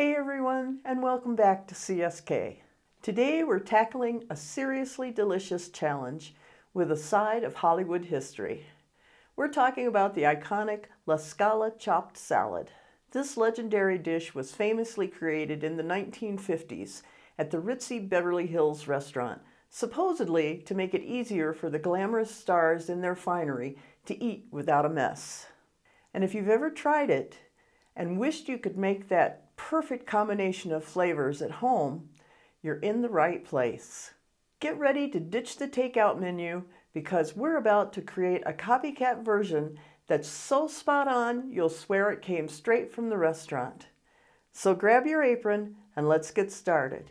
Hey everyone, and welcome back to CSK. Today we're tackling a seriously delicious challenge with a side of Hollywood history. We're talking about the iconic La Scala chopped salad. This legendary dish was famously created in the 1950s at the ritzy Beverly Hills restaurant, supposedly to make it easier for the glamorous stars in their finery to eat without a mess. And if you've ever tried it and wished you could make that perfect combination of flavors at home, you're in the right place. Get ready to ditch the takeout menu because we're about to create a copycat version that's so spot on you'll swear it came straight from the restaurant. So grab your apron and let's get started.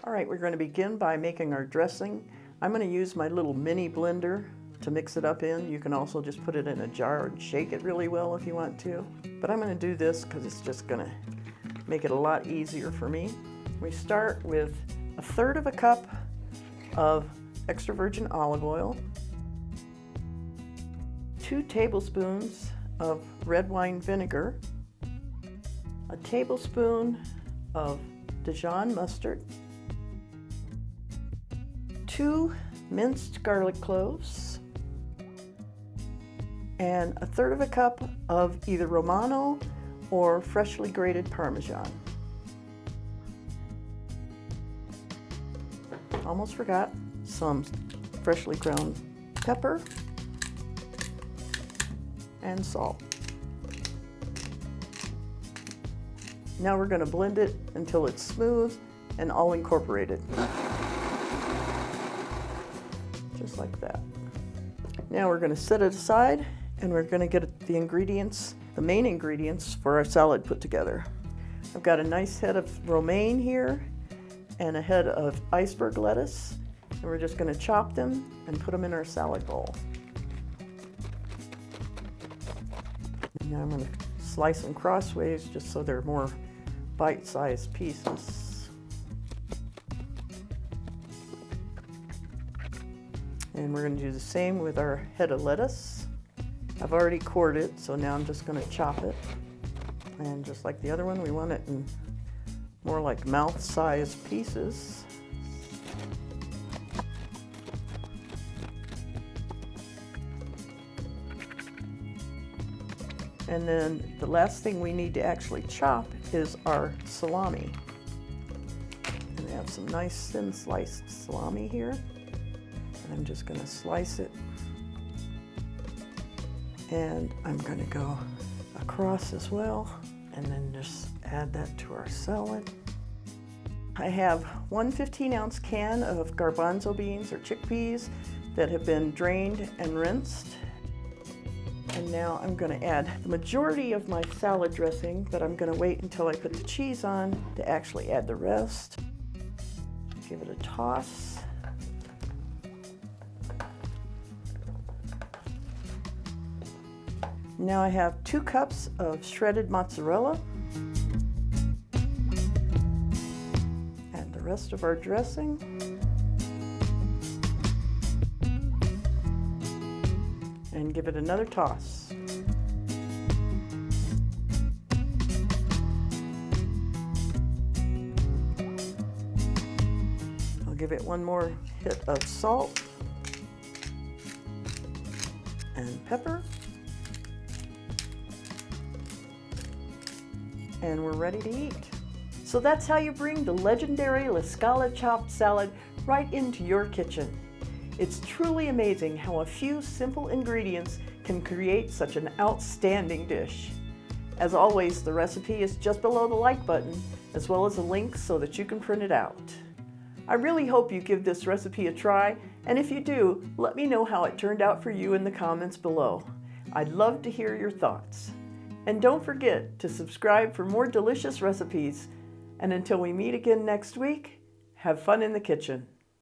All right, we're going to begin by making our dressing. I'm going to use my little mini blender to mix it up in. You can also just put it in a jar and shake it really well if you want to. But I'm going to do this because it's just going to make it a lot easier for me. We start with 1/3 cup of extra virgin olive oil, 2 tablespoons of red wine vinegar, a tablespoon of Dijon mustard, 2 minced garlic cloves, and 1/3 cup of either Romano or freshly grated Parmesan. Almost forgot, some freshly ground pepper and salt. Now we're going to blend it until it's smooth and all incorporated. Just like that. Now we're going to set it aside and we're going to get the ingredients, the main ingredients for our salad put together. I've got a nice head of romaine here and a head of iceberg lettuce, and we're just going to chop them and put them in our salad bowl. And now I'm going to slice them crossways just so they're more bite-sized pieces. And we're going to do the same with our head of lettuce. I've already cored it, so now I'm just going to chop it. And just like the other one, we want it in more like mouth-sized pieces. And then the last thing we need to actually chop is our salami. And we have some nice thin sliced salami here. And I'm just going to slice it, and I'm going to go across as well, and then just add that to our salad. I have one 15-ounce can of garbanzo beans or chickpeas that have been drained and rinsed. And now I'm going to add the majority of my salad dressing, but I'm going to wait until I put the cheese on to actually add the rest. Give it a toss. Now I have 2 cups of shredded mozzarella. Add the rest of our dressing. And give it another toss. I'll give it one more hit of salt and pepper. And we're ready to eat. So that's how you bring the legendary La Scala chopped salad right into your kitchen. It's truly amazing how a few simple ingredients can create such an outstanding dish. As always, the recipe is just below the like button, as well as a link so that you can print it out. I really hope you give this recipe a try, and if you do, let me know how it turned out for you in the comments below. I'd love to hear your thoughts. And don't forget to subscribe for more delicious recipes. And until we meet again next week, have fun in the kitchen.